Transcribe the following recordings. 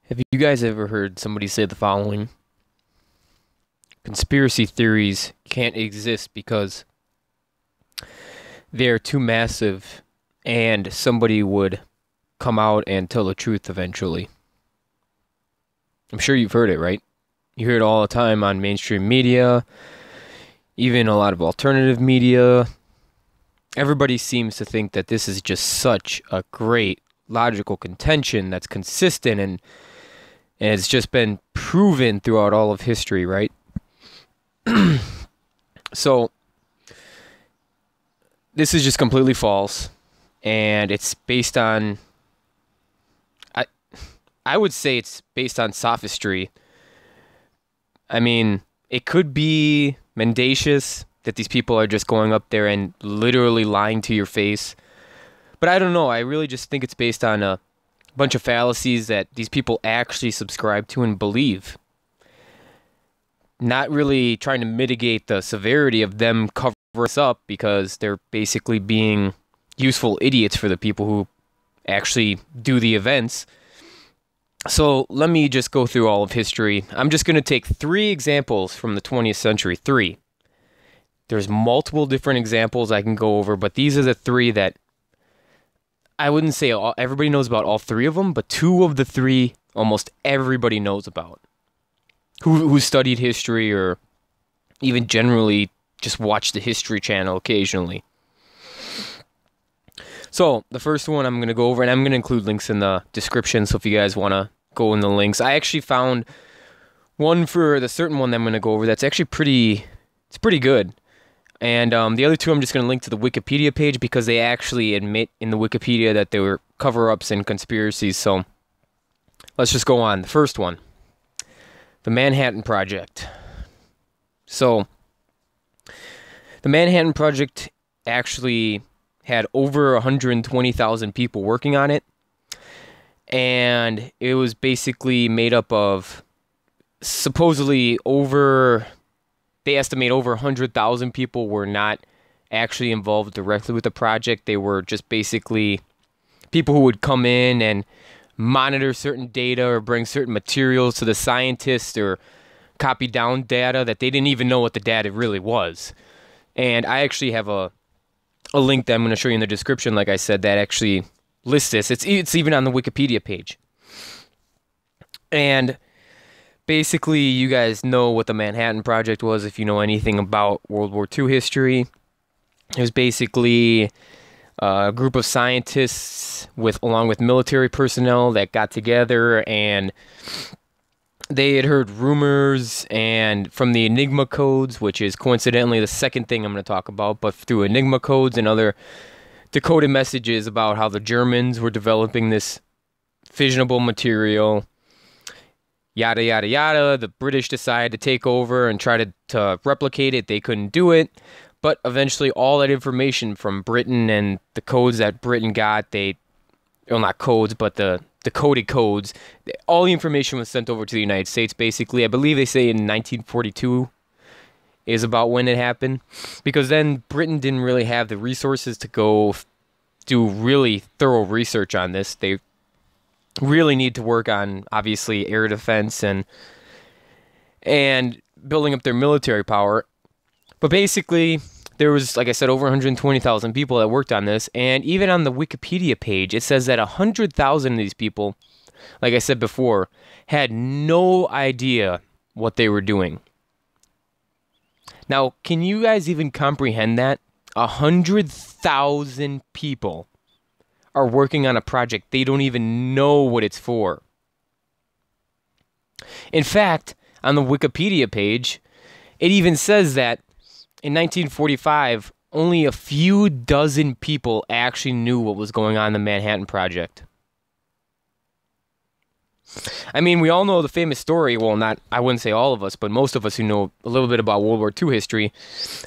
Have you guys ever heard somebody say the following? Conspiracy theories can't exist because they're too massive and somebody would come out and tell the truth eventually. I'm sure you've heard it, right? You hear it all the time on mainstream media, even a lot of alternative media. Everybody seems to think that this is just such a great logical contention that's consistent and it's just been proven throughout all of history, right? So, this is just completely false, and it's based on, I would say it's based on sophistry. I mean, it could be mendacious that these people are just going up there and literally lying to your face. But I don't know, I really just think it's based on a bunch of fallacies that these people actually subscribe to and believe. Not really trying to mitigate the severity of them covering us up because they're basically being useful idiots for the people who actually do the events. So let me just go through all of history. I'm just going to take 3 examples from the 20th century. 3. There's multiple different examples I can go over, but these are the 3 that I wouldn't say everybody knows about all 3 of them, but 2 of the 3 almost everybody knows about. Who studied history or even generally just watch the History Channel occasionally. So, the first one I'm going to go over, and I'm going to include links in the description, so if you guys want to go in the links. I actually found one for the certain one that I'm going to go over that's actually pretty good. And the other 2 I'm just going to link to the Wikipedia page because they actually admit in the Wikipedia that they were cover-ups and conspiracies. So, let's just go on. The first one. The Manhattan Project. So, the Manhattan Project actually had over 120,000 people working on it. And it was basically made up of supposedly they estimate over 100,000 people were not actually involved directly with the project. They were just basically people who would come in and monitor certain data or bring certain materials to the scientists or copy down data that they didn't even know what the data really was. And I actually have a link that I'm going to show you in the description, like I said, that actually lists this. It's even on the Wikipedia page. And basically, you guys know what the Manhattan Project was if you know anything about World War II history. It was basically a group of scientists along with military personnel that got together, and they had heard rumors and from the Enigma codes, which is coincidentally the second thing I'm going to talk about, but through Enigma codes and other decoded messages about how the Germans were developing this fissionable material, yada yada yada. The British decided to take over and try to replicate it. They couldn't do it. But eventually all that information from Britain and the codes that Britain got, not codes, but the decoded codes, all the information was sent over to the United States, basically. I believe they say in 1942 is about when it happened. Because then Britain didn't really have the resources to go do really thorough research on this. They really need to work on, obviously, air defense and building up their military power. But basically, there was, like I said, over 120,000 people that worked on this, and even on the Wikipedia page, it says that 100,000 of these people, like I said before, had no idea what they were doing. Now, can you guys even comprehend that? 100,000 people are working on a project they don't even know what it's for. In fact, on the Wikipedia page, it even says that in 1945, only a few dozen people actually knew what was going on in the Manhattan Project. I mean, we all know the famous story, well, I wouldn't say all of us, but most of us who know a little bit about World War II history,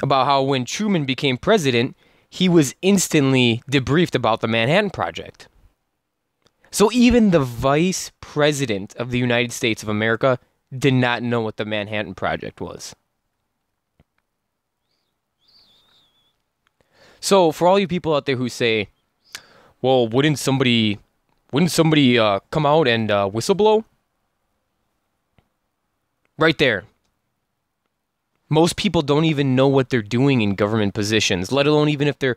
about how when Truman became president, he was instantly debriefed about the Manhattan Project. So even the vice president of the United States of America did not know what the Manhattan Project was. So, for all you people out there who say, well, wouldn't somebody come out and whistleblow? Right there. Most people don't even know what they're doing in government positions, let alone even if they're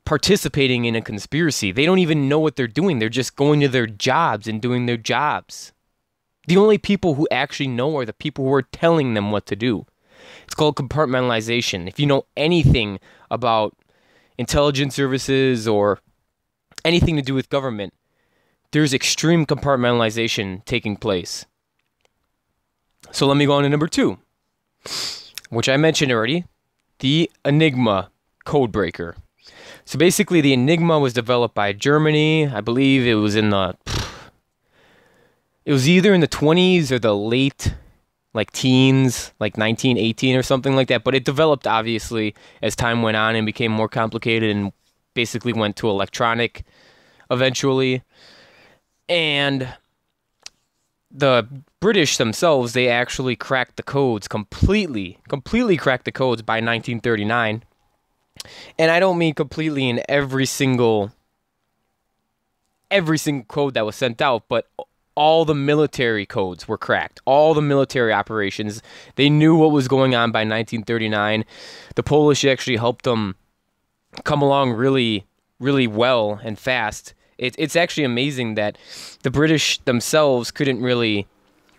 participating in a conspiracy. They don't even know what they're doing. They're just going to their jobs and doing their jobs. The only people who actually know are the people who are telling them what to do. It's called compartmentalization. If you know anything about intelligence services or anything to do with government, there's extreme compartmentalization taking place. So let me go on to number 2, which I mentioned already, the Enigma codebreaker. So basically, the Enigma was developed by Germany. I believe it was either in the 20s or the late teens, like 1918 or something like that. But it developed, obviously, as time went on and became more complicated and basically went to electronic eventually. And the British themselves, they actually cracked the codes completely cracked the codes by 1939. And I don't mean completely in every single code that was sent out, but all the military codes were cracked. All the military operations, they knew what was going on by 1939. The Polish actually helped them come along really, really well and fast. It's actually amazing that the British themselves couldn't really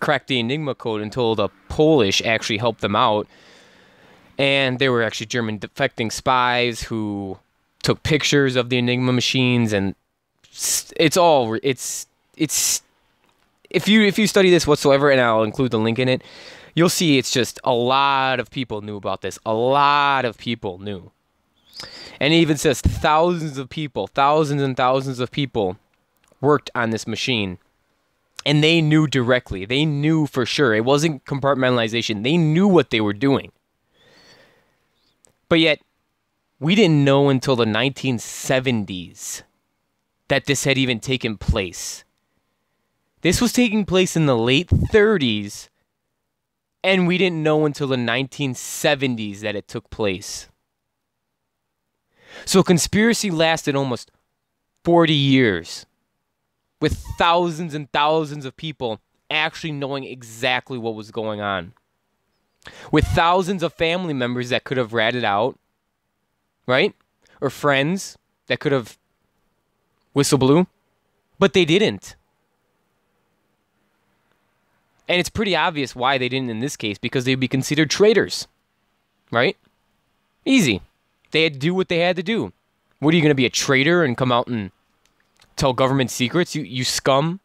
crack the Enigma code until the Polish actually helped them out. And they were actually German defecting spies who took pictures of the Enigma machines, and it's if you study this whatsoever, and I'll include the link in it, you'll see it's just a lot of people knew about this. A lot of people knew. And it even says thousands and thousands of people worked on this machine. And they knew directly. They knew for sure. It wasn't compartmentalization. They knew what they were doing. But yet, we didn't know until the 1970s that this had even taken place. This was taking place in the late 30s, and we didn't know until the 1970s that it took place. So conspiracy lasted almost 40 years, with thousands and thousands of people actually knowing exactly what was going on. With thousands of family members that could have ratted out, right? Or friends that could have whistle blew, but they didn't. And it's pretty obvious why they didn't in this case, because they'd be considered traitors, right? Easy. They had to do what they had to do. What, are you going to be a traitor and come out and tell government secrets? You scum.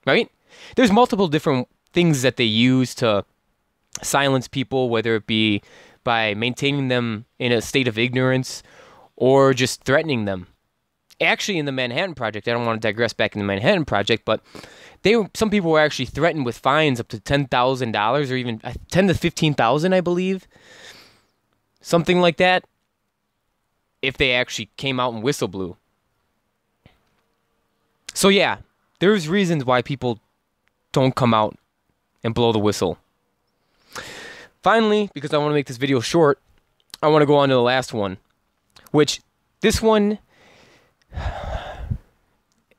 Right? There's multiple different things that they use to silence people, whether it be by maintaining them in a state of ignorance or just threatening them. Actually, in the Manhattan Project, I don't want to digress back in the Manhattan Project, but some people were actually threatened with fines up to $10,000 or even $10,000 to $15,000, I believe. Something like that, if they actually came out and whistle blew. So yeah, there's reasons why people don't come out and blow the whistle. Finally, because I want to make this video short, I want to go on to the last one, which this one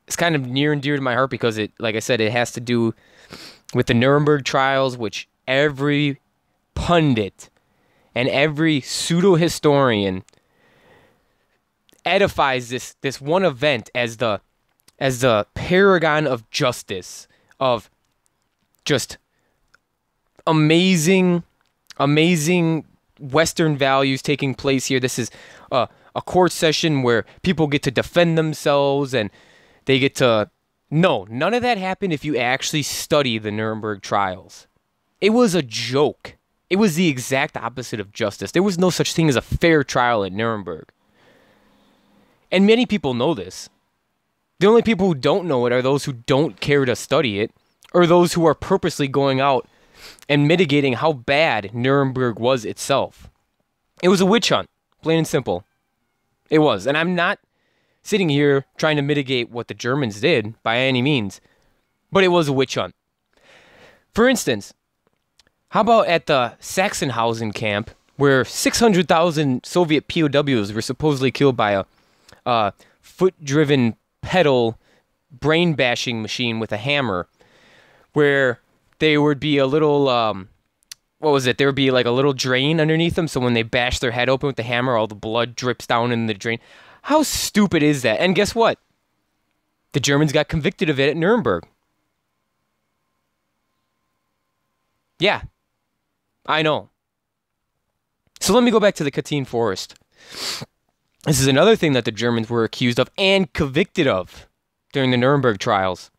is kind of near and dear to my heart because it, like I said, it has to do with the Nuremberg trials, which every pundit and every pseudo-historian edifies this one event as the paragon of justice, of just amazing Western values taking place here. This is a court session where people get to defend themselves and they get to... No, none of that happened if you actually study the Nuremberg trials. It was a joke. It was the exact opposite of justice. There was no such thing as a fair trial at Nuremberg. And many people know this. The only people who don't know it are those who don't care to study it, or those who are purposely going out and mitigating how bad Nuremberg was itself. It was a witch hunt, plain and simple. It was. And I'm not sitting here trying to mitigate what the Germans did by any means, but it was a witch hunt. For instance, how about at the Sachsenhausen camp, where 600,000 Soviet POWs were supposedly killed by a foot-driven pedal brain-bashing machine with a hammer, where there would be a little, what was it? There would be like a little drain underneath them, so when they bash their head open with the hammer, all the blood drips down in the drain. How stupid is that? And guess what? The Germans got convicted of it at Nuremberg. Yeah, I know. So let me go back to the Catene Forest. This is another thing that the Germans were accused of and convicted of during the Nuremberg trials.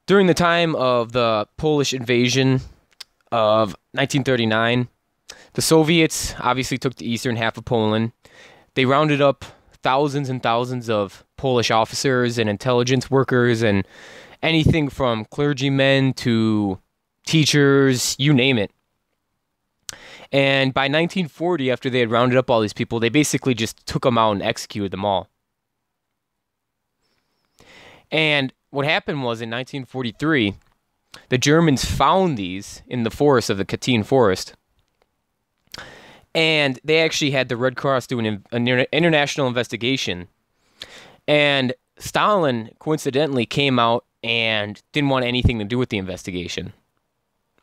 During the time of the Polish invasion of 1939, the Soviets obviously took the eastern half of Poland. They rounded up thousands and thousands of Polish officers and intelligence workers and anything from clergymen to teachers, you name it. And by 1940, after they had rounded up all these people, they basically just took them out and executed them all. And what happened was in 1943, the Germans found these in the forest of the Catene Forest. And they actually had the Red Cross do an international investigation. And Stalin, coincidentally, came out and didn't want anything to do with the investigation.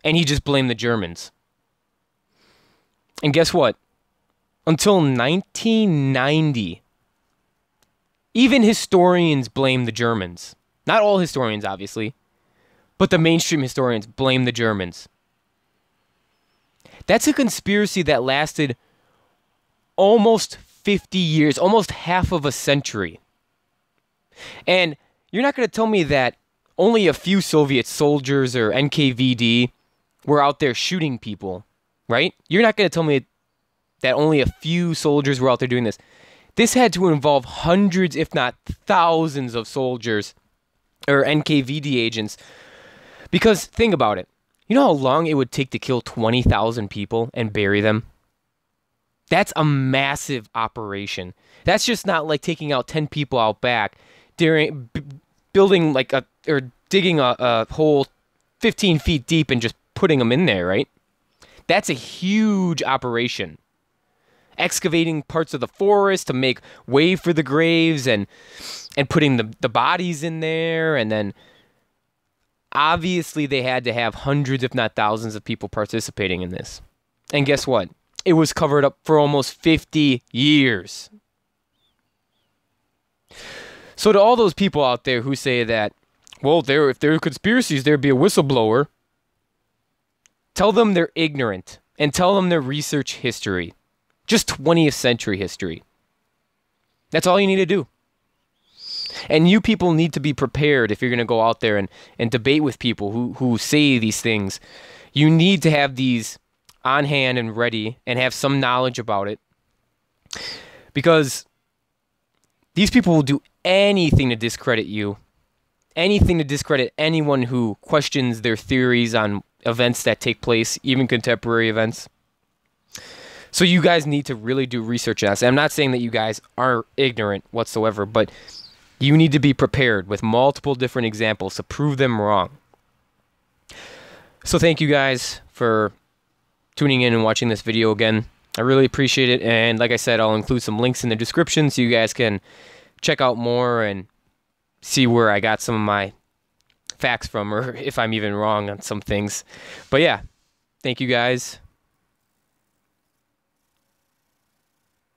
And he just blamed the Germans. And guess what? Until 1990, even historians blame the Germans. Not all historians, obviously, but the mainstream historians blame the Germans. That's a conspiracy that lasted almost 50 years, almost half of a century. And you're not going to tell me that only a few Soviet soldiers or NKVD were out there shooting people, right? You're not going to tell me that only a few soldiers were out there doing this. This had to involve hundreds, if not thousands of soldiers or NKVD agents. Because think about it. You know how long it would take to kill 20,000 people and bury them? That's a massive operation. That's just not like taking out 10 people out back, building like or digging a hole 15 feet deep and just putting them in there, right? That's a huge operation. Excavating parts of the forest to make way for the graves and putting the bodies in there, and then obviously they had to have hundreds if not thousands of people participating in this. And guess what? It was covered up for almost 50 years. So to all those people out there who say that, well, if there are conspiracies, there'd be a whistleblower, tell them they're ignorant and tell them their research history. Just 20th century history. That's all you need to do. And you people need to be prepared if you're going to go out there and debate with people who say these things. You need to have these on hand and ready and have some knowledge about it. Because these people will do anything to discredit you. Anything to discredit anyone who questions their theories on events that take place, even contemporary events. So you guys need to really do research on this. I'm not saying that you guys are ignorant whatsoever, but you need to be prepared with multiple different examples to prove them wrong. So thank you guys for tuning in and watching this video again. I really appreciate it. And like I said, I'll include some links in the description so you guys can check out more and see where I got some of my facts from, or if I'm even wrong on some things. But yeah, thank you guys.